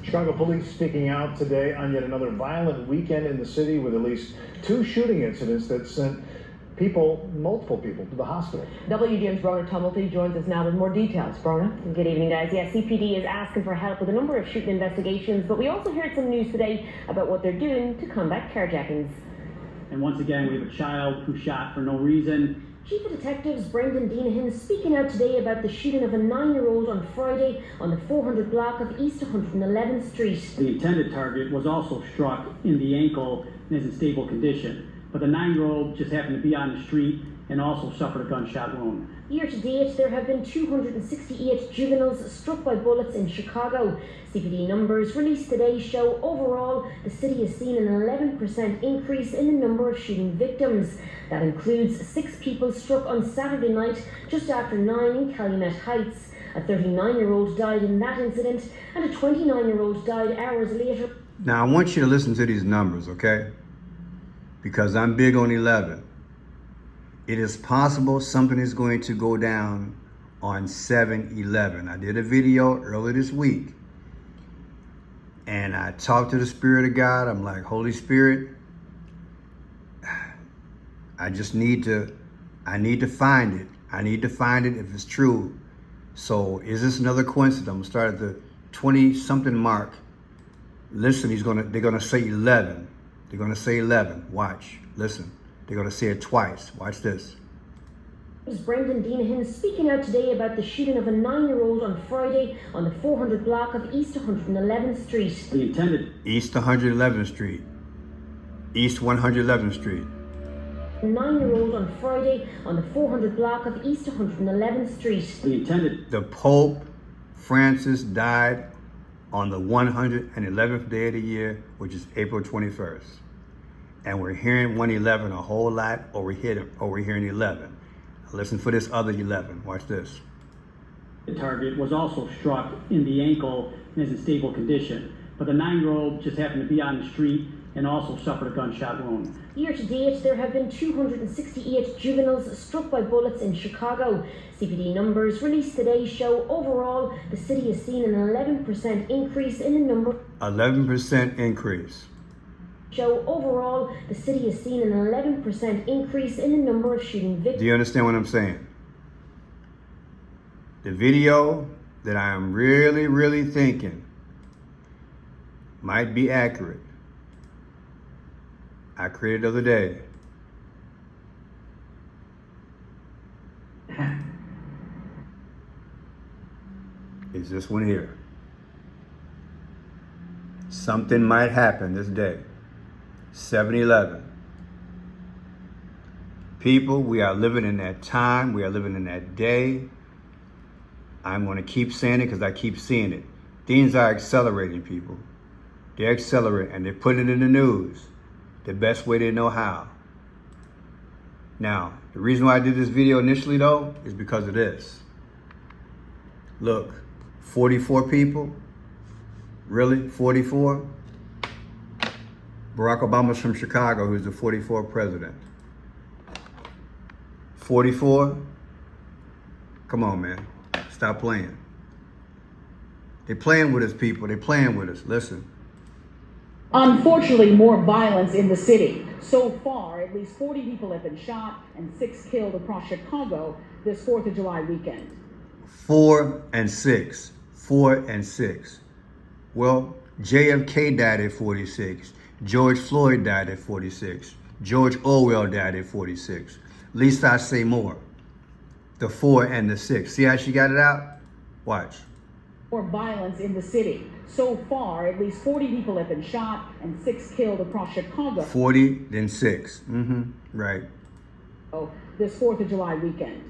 Chicago police speaking out today on yet another violent weekend in the city with at least 2 shooting incidents that sent multiple people to the hospital. WGN's Brona Tumulty joins us now with more details. Brona? Good evening, guys. Yeah, CPD is asking for help with a number of shooting investigations, but we also heard some news today about what they're doing to combat carjackings. And once again, we have a child who shot for no reason. Chief of Detectives Brendan Degenerate speaking out today about the shooting of a 9-year-old on Friday on the 400 block of East 111th Street. The intended target was also struck in the ankle and is in stable condition. But the 9-year-old just happened to be on the street and also suffered a gunshot wound. Year to date, there have been 268 juveniles struck by bullets in Chicago. CPD numbers released today show overall the city has seen an 11% increase in the number of shooting victims. That includes 6 people struck on Saturday night just after 9 in Calumet Heights. A 39-year-old died in that incident and a 29-year-old died hours later. Now I want you to listen to these numbers, okay? Because I'm big on 11. It is possible something is going to go down on 7/11. I did a video earlier this week and I talked to the Spirit of God. I'm like, Holy Spirit, I need to find it. I need to find it if it's true. So is this another coincidence? I'm gonna start at the 20-something mark. Listen, they're gonna say 11. They're gonna say 11. Watch, listen. They're gonna say it twice. Watch this. Brendan Degenerate speaking out today about the shooting of a 9-year-old on Friday on the 400 block of East 111th Street. The intended East 111th Street. East 111th Street. A 9-year-old on Friday on the 400 block of East 111th Street. The Pope Francis died on the 111th day of the year, which is April 21st. And we're hearing 111 a whole lot, or we're hearing 11. Listen for this other 11. Watch this. The target was also struck in the ankle and is in stable condition. But the 9-year-old just happened to be on the street and also suffered a gunshot wound. Year to date, there have been 268 juveniles struck by bullets in Chicago. CPD numbers released today show overall the city has seen an 11% increase in the number. 11% increase. Show overall the city has seen an 11% increase in the number of shooting victims. Do you understand what I'm saying? The video that I am really thinking might be accurate, I created the other day. Is this one here. Something might happen this day. 7/11. People, we are living in that time. We are living in that day. I'm going to keep saying it because I keep seeing it. Things are accelerating, people. They're accelerating and they're putting it in the news the best way they know how. Now, the reason why I did this video initially, though, is because of this. Look, 44 people. Really? 44? Barack Obama's from Chicago, who's the 44th president. 44? Come on, man. Stop playing. They're playing with us, people. They're playing with us. Listen. Unfortunately, more violence in the city. So far, at least 40 people have been shot and 6 killed across Chicago this 4th of July weekend. 4 and 6. 4 and 6. Well, JFK died at 46. George Floyd died at 46. George Orwell died at 46. Least I say more. The 4 and the 6. See how she got it out? Watch. More violence in the city. So far, at least 40 people have been shot and 6 killed across Chicago. 40, then 6. Right. This 4th of July weekend.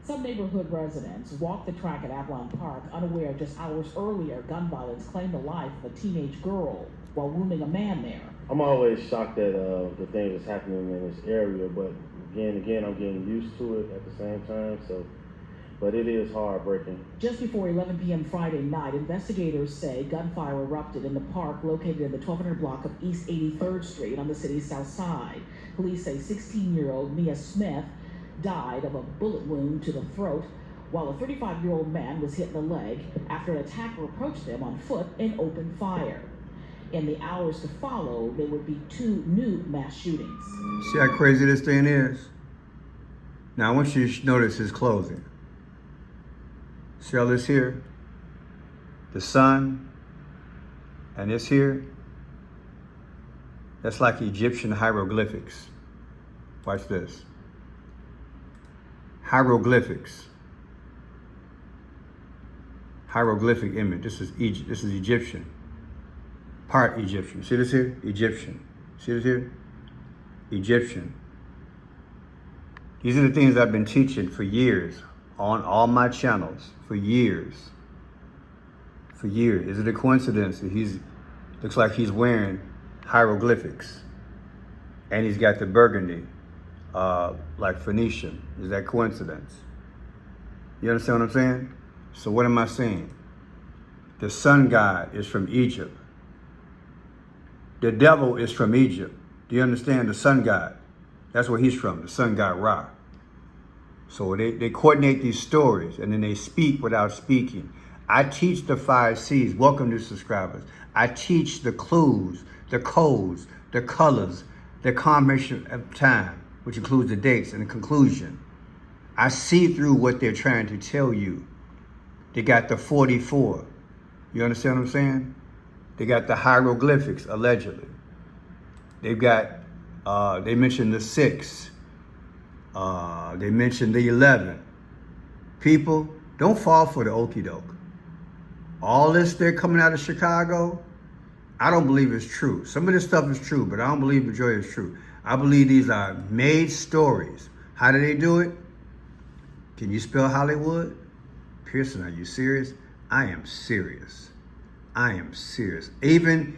Some neighborhood residents walked the track at Avalon Park, unaware just hours earlier gun violence claimed the life of a teenage girl while wounding a man there. I'm always shocked at the things that's happening in this area, but again, I'm getting used to it at the same time. But it is heartbreaking. Just before 11 p.m. Friday night, investigators say gunfire erupted in the park located in the 1200 block of East 83rd Street on the city's south side. Police say 16-year-old Mia Smith died of a bullet wound to the throat, while a 35-year-old man was hit in the leg after an attacker approached them on foot and opened fire. In the hours to follow, there would be 2 new mass shootings. See how crazy this thing is? Now I want you to notice his clothing. See all this here? The sun, and this here, that's like Egyptian hieroglyphics. Watch this. Hieroglyphics. Hieroglyphic image. This is Egypt. This is Egyptian. Part Egyptian. See this here? Egyptian. See this here? Egyptian. These are the things I've been teaching for years on all my channels. For years. For years. Is it a coincidence that looks like he's wearing hieroglyphics and he's got the burgundy, like Phoenician? Is that coincidence? You understand what I'm saying? So what am I saying? The sun god is from Egypt. The devil is from Egypt. Do you understand? The sun god. That's where he's from, the sun god Ra. So they coordinate these stories and then they speak without speaking. I teach the 5 C's. Welcome to subscribers. I teach the clues, the codes, the colors, the combination of time, which includes the dates and the conclusion. I see through what they're trying to tell you. They got the 44. You understand what I'm saying? They got the hieroglyphics, allegedly. They've got, they mentioned the 6. They mentioned the 11. People, don't fall for the okie doke. All this they're coming out of Chicago, I don't believe it's true. Some of this stuff is true, but I don't believe the majority is true. I believe these are made stories. How do they do it? Can you spell Hollywood? Pearson, are you serious? I am serious. I am serious. Even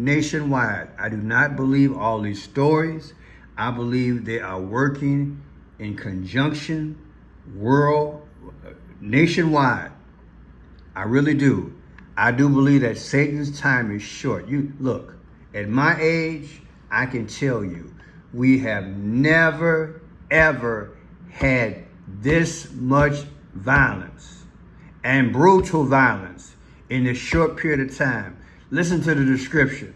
nationwide, I do not believe all these stories. I believe they are working in conjunction, nationwide. I really do. I do believe that Satan's time is short. You look, at my age, I can tell you, we have never, ever had this much violence and brutal violence in a short period of time. Listen to the description.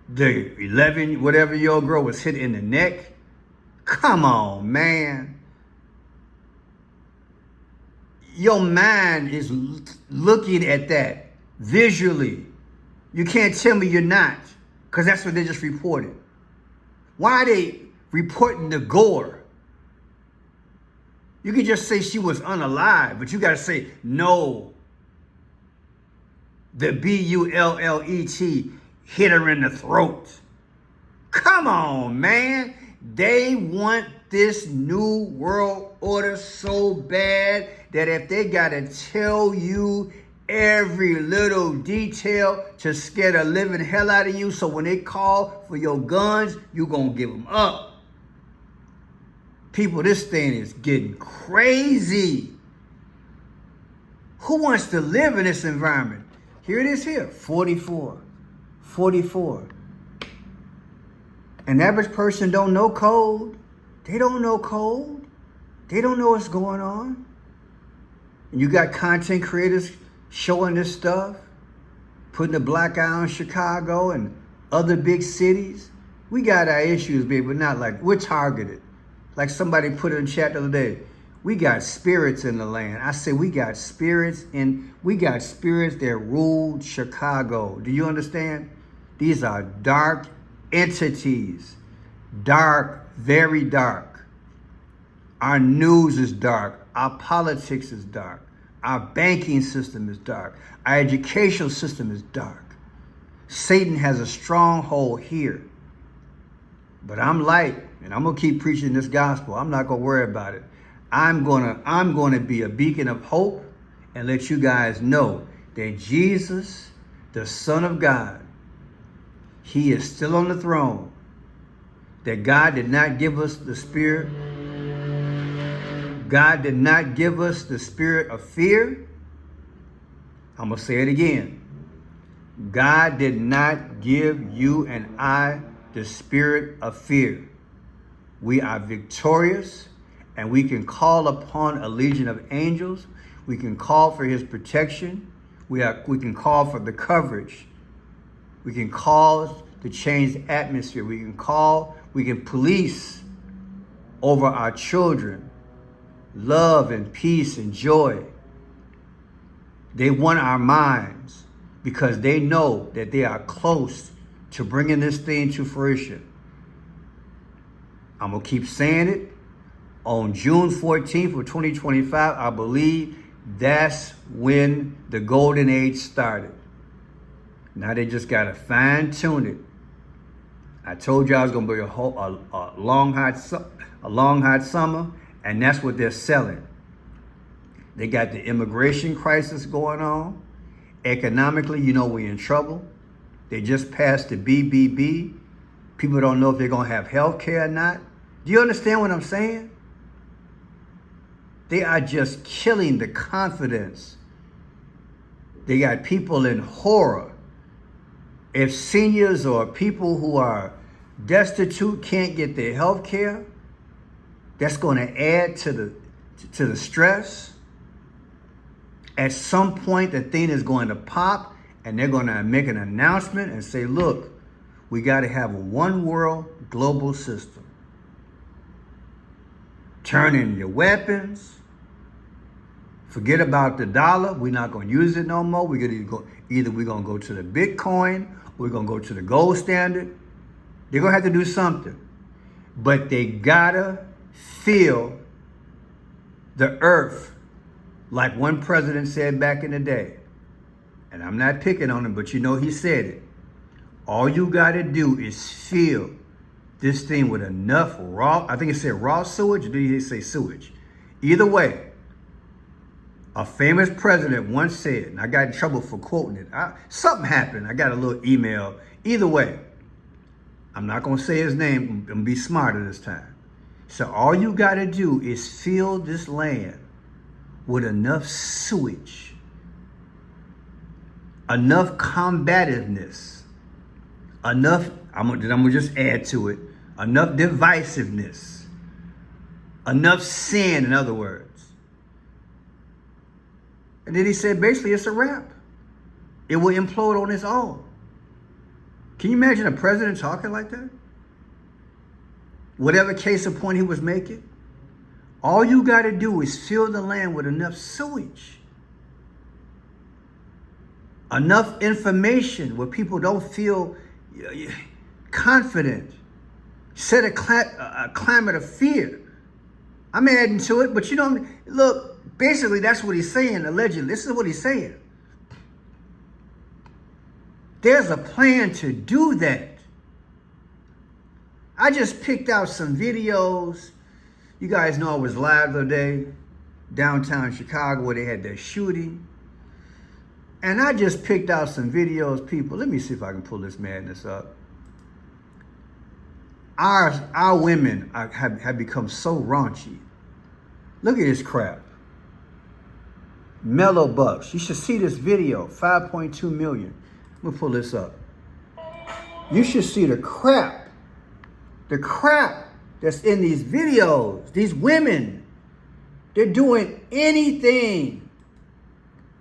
The 11 whatever year old girl was hit in the neck. Come on, man. Your mind is looking at that visually. You can't tell me you're not, because that's what they just reported. Why are they reporting the gore? You can just say she was unalive, but you got to say, no, the bullet hit her in the throat. Come on, man. They want this new world order so bad that if they got to tell you every little detail to scare the living hell out of you, so when they call for your guns, you going to give them up. People, this thing is getting crazy. Who wants to live in this environment? Here it is here, 44. 44. An average person don't know code. They don't know code. They don't know what's going on. And you got content creators showing this stuff, putting a black eye on Chicago and other big cities. We got our issues, baby, but not like we're targeted. Like somebody put it in chat the other day. We got spirits in the land. I say we got spirits that ruled Chicago. Do you understand? These are dark entities. Dark, very dark. Our news is dark. Our politics is dark. Our banking system is dark. Our educational system is dark. Satan has a stronghold here. But I'm light, and I'm going to keep preaching this gospel. I'm not going to worry about it. I'm going to be a beacon of hope and let you guys know that Jesus, the Son of God, he is still on the throne. That God did not give us the spirit. God did not give us the spirit of fear. I'm going to say it again. God did not give you and I the spirit of fear. We are victorious and we can call upon a legion of angels. We can call for his protection. We can call for the coverage. We can call to change the atmosphere. We can police over our children, love and peace and joy. They want our minds because they know that they are close to bringing this thing to fruition. I'm going to keep saying it. On June 14th of 2025, I believe that's when the golden age started. Now they just got to fine tune it. I told you I was going to be a long hot summer, and that's what they're selling. They got the immigration crisis going on. Economically, we're in trouble. They just passed the BBB. People don't know if they're going to have health care or not. Do you understand what I'm saying? They are just killing the confidence. They got people in horror. If seniors or people who are destitute can't get their health care, that's going to add to the stress. At some point, the thing is going to pop, and they're going to make an announcement and say, look, we got to have a one world global system. Turn in your weapons. Forget about the dollar. We're not going to use it no more. Either we're going to go to the Bitcoin, or we're going to go to the gold standard. They're going to have to do something. But they got to feel the earth, like one president said back in the day. And I'm not picking on him, but he said it. All you got to do is fill this thing with enough I think it said raw sewage, or did he say sewage? Either way, a famous president once said, and I got in trouble for quoting it. Something happened. I got a little email. Either way, I'm not going to say his name. I'm going to be smarter this time. So all you got to do is fill this land with enough sewage, enough combativeness, enough, I'm gonna just add to it, enough divisiveness, enough sin, in other words. And then he said, basically, it's a wrap. It will implode on its own. Can you imagine a president talking like that? Whatever case of point he was making, all you got to do is fill the land with enough sewage, enough information where people don't feel confident, set a climate of fear. I'm adding to it, but look, basically that's what he's saying, allegedly. This is what he's saying. There's a plan to do that. I just picked out some videos. You guys know I was live the other day, downtown Chicago, where they had their shooting. And I just picked out some videos, people. Let me see if I can pull this madness up. Our women have become so raunchy. Look at this crap. Mellow Bucks. You should see this video, 5.2 million. Let me pull this up. You should see the crap that's in these videos. These women, they're doing anything.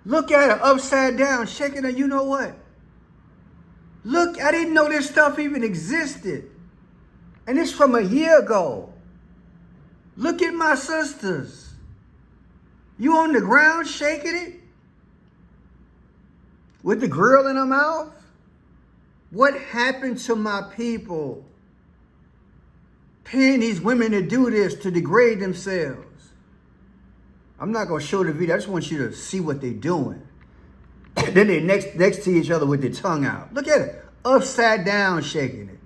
Look at her upside down, shaking her, you know what? Look, I didn't know this stuff even existed. And it's from a year ago. Look at my sisters. You on the ground shaking it? With the grill in her mouth? What happened to my people? Paying these women to do this, to degrade themselves. I'm not going to show the video. I just want you to see what they're doing. Then they're next to each other with their tongue out. Look at it. Upside down shaking it.